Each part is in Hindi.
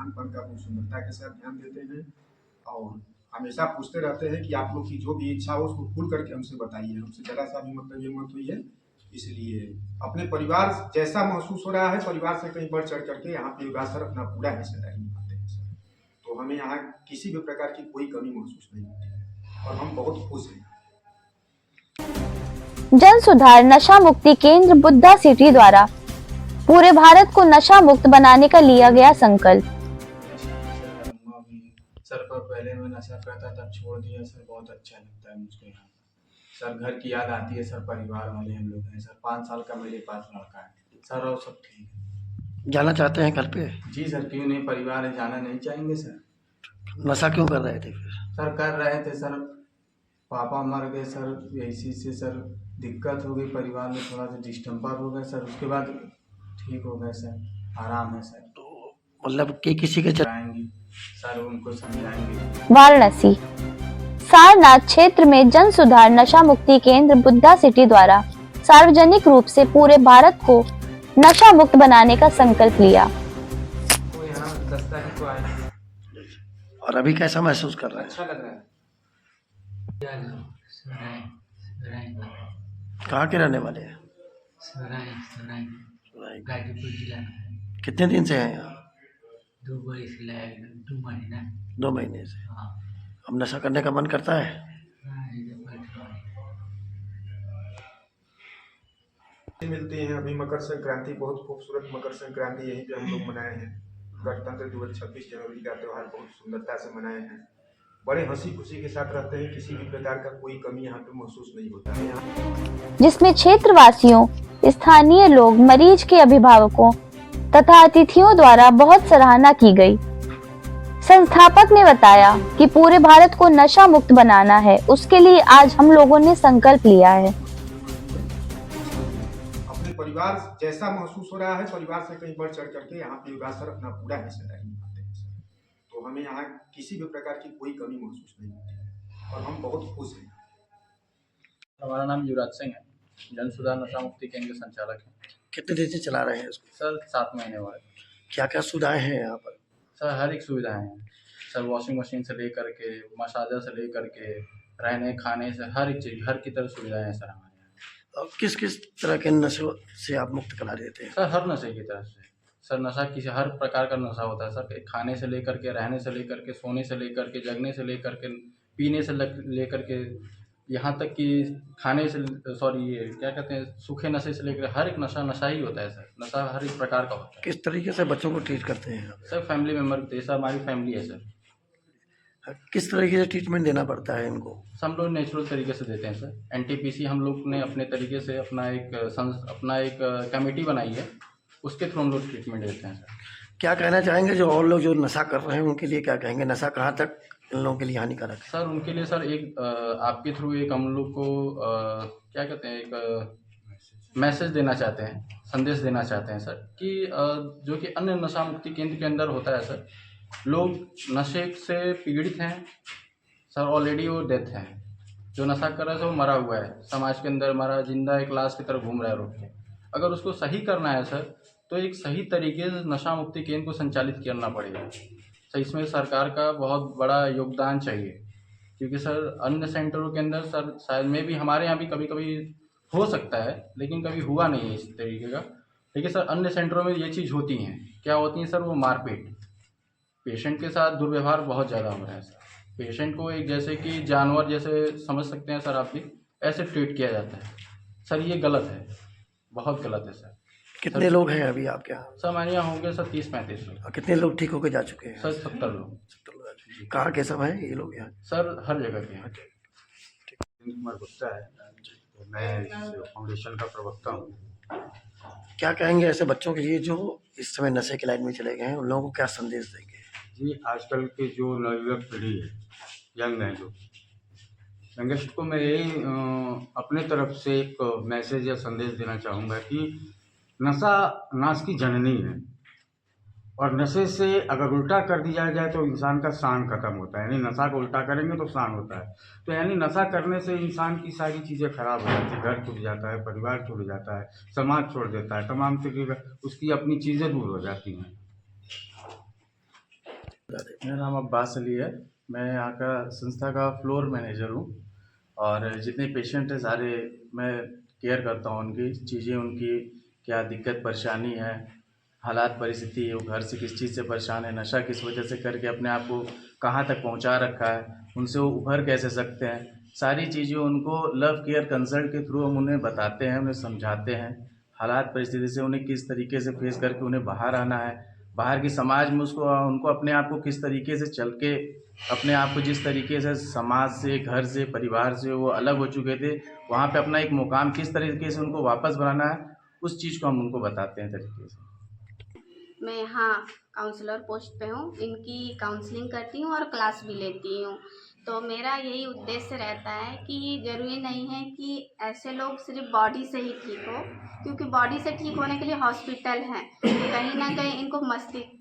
खान पान का बहुत सुंदरता के साथ ध्यान देते हैं और हमेशा पूछते रहते हैं कि आप लोग की जो भी इच्छा हो उसको खुल करके हमसे बताइए, हमसे जरा सा भी मतलब ये मत हुई है। इसलिए अपने परिवार जैसा महसूस हो रहा है, परिवार से कहीं बढ़ चढ़ करके यहाँ पे योगासर अपना पूरा हिस्सेदारी निभाते हैं सर। तो हमें यहाँ किसी भी प्रकार की कोई कमी महसूस नहीं होती है और हम बहुत खुश हैं। जन सुधार नशा मुक्ति केंद्र बुद्धा सिटी द्वारा पूरे भारत को नशा मुक्त बनाने का लिया गया संकल्प। सर पर पहले मैं नशा करता था, छोड़ दिया सर, बहुत अच्छा लगता है मुझको यहाँ सर। घर की याद आती है सर, परिवार वाले हम लोग हैं सर। 5 साल का मेरे पास लड़का है सर और सब ठीक है। जाना चाहते हैं घर पे? जी सर, क्यों नहीं, परिवार है, जाना नहीं चाहेंगे सर। नशा क्यों कर रहे थे फिर? सर कर रहे थे सर, पापा मर गए सर, इसी से सर दिक्कत हो गई, परिवार में थोड़ा सा डिस्टर्बर हो गए सर। उसके बाद ठीक हो गए सर, आराम है सर। तो मतलब कि किसी के जाएंगे सर, उनको समझाएंगे। वाराणसी सारनाथ क्षेत्र में जन सुधार नशा मुक्ति केंद्र बुद्धा सिटी द्वारा सार्वजनिक रूप से पूरे भारत को नशा मुक्त बनाने का संकल्प लिया। तो यहाँ 10 तारीख को आए और अभी कैसा महसूस कर रहे हैं? अच्छा लग रहा है। कहाँ के रहने वाले हैं? गाजीपुर जिला में। कितने दिन से हैं यहाँ? 2 महीना। 2 महीने से। हाँ। अब नशा करने का मन करता है? मिलते हैं। अभी मकर संक्रांति, बहुत खूबसूरत मकर संक्रांति यहीं पे हम लोग मनाए हैं। गणतंत्र दिवस 26 जनवरी का त्यौहार बहुत सुंदरता से मनाए हैं। बड़े हंसी खुशी के साथ रहते हैं, किसी भी प्रकार का कोई कमी यहाँ पे महसूस नहीं होता है। जिसमें क्षेत्रवासियों, स्थानीय लोग, मरीज के अभिभावकों तथा अतिथियों द्वारा बहुत सराहना की गई। संस्थापक ने बताया कि पूरे भारत को नशा मुक्त बनाना है, उसके लिए आज हम लोगों ने संकल्प लिया है। अपने परिवार जैसा महसूस हो रहा है, परिवार से कहीं बढ़ चढ़ करके यहाँ पे योगासर अपना पूरा हिस्सेदारी निभाते हैं सर। तो हमें यहाँ किसी भी प्रकार की कोई कमी महसूस नहीं होती है और हम बहुत खुश हैं। हमारा नाम युवराज सिंह है, जन सुधार नशा मुक्ति केंद्र संचालक है। कितने दिन से चला रहे हैं इसको? सर 7 महीने हुए। क्या क्या सुविधाएं हैं यहाँ पर? सर हर एक सुविधाएं हैं सर, वॉशिंग मशीन से लेकर के, मसाजर से लेकर के, रहने खाने से हर एक चीज़, घर की तरह सुविधाएं हैं सर हमारे यहाँ। और किस किस तरह के नशे से आप मुक्त करा देते हैं? सर हर नशे की तरह से सर, नशा किसी हर प्रकार का नशा होता है सर। खाने से लेकर के, रहने से लेकर के, सोने से लेकर के, जगने से लेकर के, पीने से लेकर के, यहाँ तक कि खाने से ये क्या कहते हैं, सूखे नशे से लेकर हर एक नशा ही होता है सर। नशा हर एक प्रकार का होता है। किस तरीके से बच्चों को ट्रीट करते हैं आप? सर फैमिली मेम्बर जैसा हमारी फैमिली है सर। किस तरीके से ट्रीटमेंट देना पड़ता है इनको? हम लोग नेचुरल तरीके से देते हैं सर। एनटीपीसी हम लोग ने अपने तरीके से अपना एक कमेटी बनाई है, उसके थ्रू हम लोग ट्रीटमेंट देते हैं सर। क्या कहना चाहेंगे जो और लोग जो नशा कर रहे हैं उनके लिए क्या कहेंगे? नशा कहाँ तक इन लोगों के लिए हानिकारक है? सर उनके लिए सर एक आपके थ्रू एक हम लोग को क्या कहते हैं, एक मैसेज देना चाहते हैं, संदेश देना चाहते हैं सर कि जो कि अन्य नशा मुक्ति केंद्र के अंदर होता है सर, लोग नशे से पीड़ित हैं सर, ऑलरेडी वो डेथ है। जो नशा कर रहा है वो मरा हुआ है, समाज के अंदर मरा जिंदा एक लाश की तरह घूम रहा है रोड पे। अगर उसको सही करना है सर, तो एक सही तरीके से नशा मुक्ति केंद्र को संचालित करना पड़ेगा सर। इसमें सरकार का बहुत बड़ा योगदान चाहिए, क्योंकि सर अन्य सेंटरों के अंदर सर शायद में भी, हमारे यहाँ भी कभी कभी हो सकता है, लेकिन कभी हुआ नहीं है इस तरीके का। लेकिन सर अन्य सेंटरों में ये चीज़ होती हैं। क्या होती हैं सर? वो मारपीट, पेशेंट के साथ दुर्व्यवहार बहुत ज़्यादा हो रहा है सर। पेशेंट को एक जैसे कि जानवर जैसे समझ सकते हैं सर, आप भी ऐसे ट्रीट किया जाता है सर। ये गलत है, बहुत गलत है सर। कितने लोग हैं अभी आपके यहाँ? सर हमारे यहाँ होंगे सर 30-35 लोग। और कितने लोग ठीक होकर जा चुके हैं? सर 70 लोग। 70 लोग आ चुके हैं। कहाँ के सब हैं ये लोग यहाँ? सर हर जगह के हैं। कुमार गुप्ता है, तो मैं इस फाउंडेशन का प्रवक्ता हूँ। क्या कहेंगे ऐसे बच्चों के लिए जो इस समय नशे की लाइन में चले गए हैं, उन लोगों को क्या संदेश देंगे? जी, आजकल के जो नवयुवक पीढ़ी है, यंग है जो, यंगेस्ट को मैं यही अपने तरफ से एक मैसेज या संदेश देना चाहूँगा कि नशा नाश की जननी है, और नशे से अगर उल्टा कर दिया जाए तो इंसान का शान खत्म होता है। यानी नशा को उल्टा करेंगे तो शान होता है। तो यानी नशा करने से इंसान की सारी चीज़ें खराब हो जाती है, घर टूट जाता है, परिवार टूट जाता है, समाज छोड़ देता है, तमाम तरीके उसकी अपनी चीज़ें दूर हो जाती हैं। मेरा नाम अब्बास अली है। मैं यहाँ का संस्था का फ्लोर मैनेजर हूँ और जितने पेशेंट हैं सारे मैं केयर करता हूँ। उनकी चीज़ें, उनकी क्या दिक्कत परेशानी है, हालात परिस्थिति है, वो घर से किस चीज़ से परेशान है, नशा किस वजह से करके अपने आप को कहाँ तक पहुँचा रखा है, उनसे वो उभर कैसे सकते हैं, सारी चीज़ें उनको लव केयर कंसल्ट के थ्रू हम उन्हें बताते हैं, उन्हें समझाते हैं। हालात परिस्थिति से उन्हें किस तरीके से फेस करके उन्हें बाहर आना है, बाहर की समाज में उनको अपने आप को किस तरीके से चल के अपने आप को जिस तरीके से समाज से, घर से, परिवार से वो अलग हो चुके थे, वहाँ पे अपना एक मुकाम किस तरीके से उनको वापस बनाना है, उस चीज़ को हम उनको बताते हैं तरीके से। मैं यहाँ काउंसलर पोस्ट पे हूँ, इनकी काउंसलिंग करती हूँ और क्लास भी लेती हूँ। तो मेरा यही उद्देश्य रहता है कि ज़रूरी नहीं है कि ऐसे लोग सिर्फ बॉडी से ही ठीक हो, क्योंकि बॉडी से ठीक होने के लिए हॉस्पिटल हैं। कहीं ना कहीं इनको मस्तिष्क,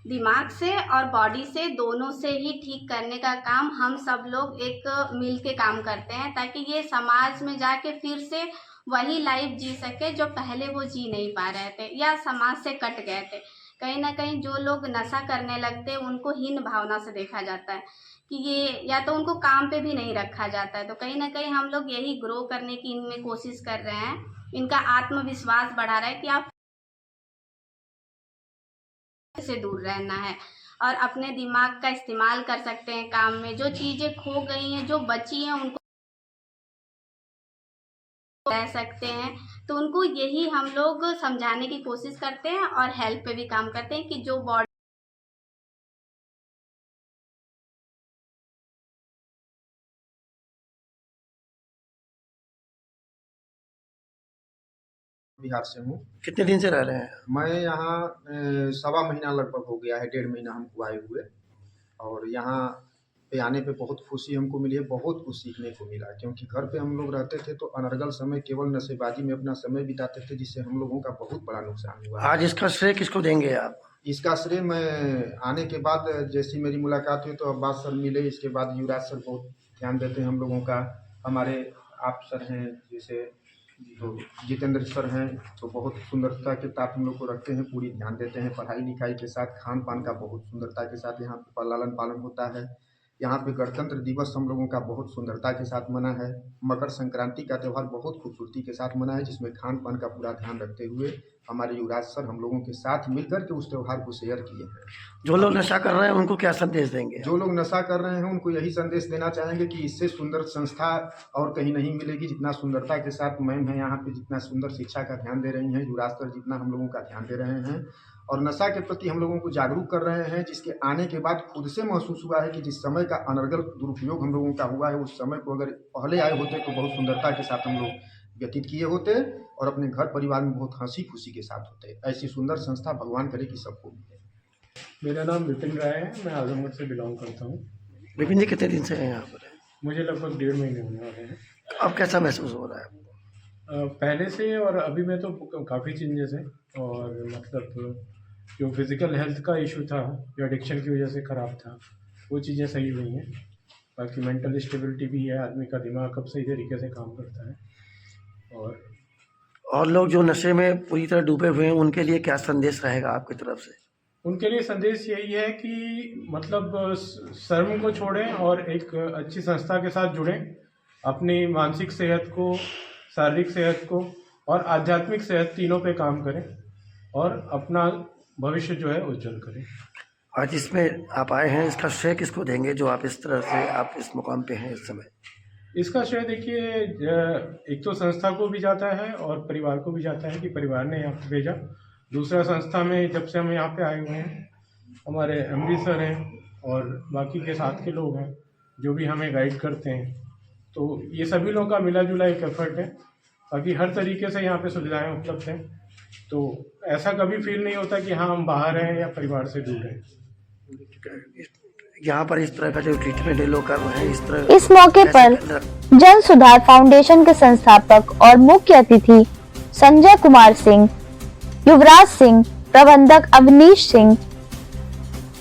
दिमाग से और बॉडी से, दोनों से ही ठीक करने का काम हम सब लोग एक मिल के काम करते हैं, ताकि ये समाज में जाके फिर से वही लाइफ जी सके जो पहले वो जी नहीं पा रहे थे या समाज से कट गए थे। कहीं ना कहीं जो लोग नशा करने लगते हैं उनको हीन भावना से देखा जाता है कि ये, या तो उनको काम पे भी नहीं रखा जाता है। तो कहीं ना कहीं हम लोग यही ग्रो करने की इनमें कोशिश कर रहे हैं, इनका आत्मविश्वास बढ़ा रहा है कि आप से दूर रहना है और अपने दिमाग का इस्तेमाल कर सकते हैं काम में। जो चीज़ें खो गई हैं, जो बची हैं, उनको रह सकते हैं। तो उनको यही हम लोग समझाने की कोशिश करते हैं और हेल्प पे भी काम करते हैं कि जो बॉडी बिहार से हूँ। कितने दिन से रह रहे हैं? मैं यहाँ 1.25 महीना लगभग हो गया है, 1.5 महीना हमको आए हुए। और यहाँ पे आने पे बहुत खुशी हमको मिली है, बहुत कुछ सीखने को मिला। क्योंकि घर पे हम लोग रहते थे तो अनर्गल समय केवल नशेबाजी में अपना समय बिताते थे, जिससे हम लोगों का बहुत बड़ा नुकसान हुआ। आज इसका श्रेय किसको देंगे आप? इसका श्रेय मैं आने के बाद जैसी मेरी मुलाकात हुई तो अब्बास सर मिले, इसके बाद युवराज सर बहुत ध्यान देते हैं हम लोगों का। हमारे आप सर हैं जैसे तो जितेंद्र सर हैं, तो बहुत सुंदरता के साथ हम लोग को रखते हैं, पूरी ध्यान देते हैं। पढ़ाई लिखाई के साथ खान पान का बहुत सुंदरता के साथ यहाँ पे लालन पालन होता है। यहाँ पे गणतंत्र दिवस हम लोगों का बहुत सुंदरता के साथ मना है। मकर संक्रांति का त्यौहार बहुत खूबसूरती के साथ मना है, जिसमें खान पान का पूरा ध्यान रखते हुए हमारे युवराज सर हम लोगों के साथ मिलकर के उस त्यौहार को शेयर किए हैं। जो लोग नशा कर रहे हैं उनको क्या संदेश देंगे? जो लोग नशा कर रहे हैं उनको यही संदेश देना चाहेंगे कि इससे सुंदर संस्था और कहीं नहीं मिलेगी। जितना सुंदरता के साथ मैम है यहाँ पे, जितना सुंदर शिक्षा का ध्यान दे रही हैं, युवराज सर जितना हम लोगों का ध्यान दे रहे हैं और नशा के प्रति हम लोगों को जागरूक कर रहे हैं, जिसके आने के बाद खुद से महसूस हुआ है कि जिस समय का अनर्गल दुरुपयोग हम लोगों का हुआ है, उस समय को अगर पहले आए होते तो बहुत सुंदरता के साथ हम लोग व्यतीत किए होते और अपने घर परिवार में बहुत हंसी खुशी के साथ होते। ऐसी सुंदर संस्था भगवान करे कि सबको मिले। मेरा नाम विपिन राय है, मैं आजमगढ़ से बिलोंग करता हूँ। विपिन जी कितने दिन से हैं यहाँ पर? मुझे लगभग 1.5 महीने होने वाले हैं। अब कैसा महसूस हो रहा है? पहले से और अभी में तो काफ़ी चेंजेस हैं। और मतलब जो फिज़िकल हेल्थ का इशू था, जो एडिक्शन की वजह से ख़राब था, वो चीज़ें सही हुई हैं। बाकी मेंटल स्टेबिलिटी भी है, आदमी का दिमाग अब सही तरीके से काम करता है। और लोग जो नशे में पूरी तरह डूबे हुए हैं उनके लिए क्या संदेश रहेगा आपकी तरफ से? उनके लिए संदेश यही है कि मतलब शर्म को छोड़ें और एक अच्छी संस्था के साथ जुड़ें। अपनी मानसिक सेहत को, शारीरिक सेहत को और आध्यात्मिक सेहत तीनों पे काम करें और अपना भविष्य जो है उज्जवल करें। आज इसमें आप आए हैं, इसका श्रेय किसको देंगे जो आप इस तरह से आप इस मुकाम पे हैं इस समय? इसका श्रेय देखिए, एक तो संस्था को भी जाता है और परिवार को भी जाता है कि परिवार ने यहाँ पे भेजा। दूसरा, संस्था में जब से हम यहाँ पे आए हुए हैं, हमारे एमडी सर हैं और बाकी के साथ के लोग हैं जो भी हमें गाइड करते हैं। तो ये सभी लोगों का मिला जुला एक एफर्ट है। बाकी हर तरीके से यहाँ पे सुविधाएं उपलब्ध हैं, तो ऐसा कभी फील नहीं होता कि हाँ हम बाहर हैं या परिवार से दूर हैं। यहाँ पर इस तरह का जो ट्रीटमेंट ये लोग कर रहे हैं, इस तरह इस मौके पर जन सुधार फाउंडेशन के संस्थापक और मुख्य अतिथि संजय कुमार सिंह, युवराज सिंह, प्रबंधक अवनीश सिंह,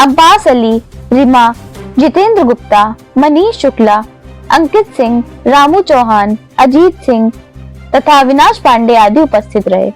अब्बास अली, रीमा, जितेंद्र गुप्ता, मनीष शुक्ला, अंकित सिंह, रामू चौहान, अजीत सिंह तथा अविनाश पांडे आदि उपस्थित रहे।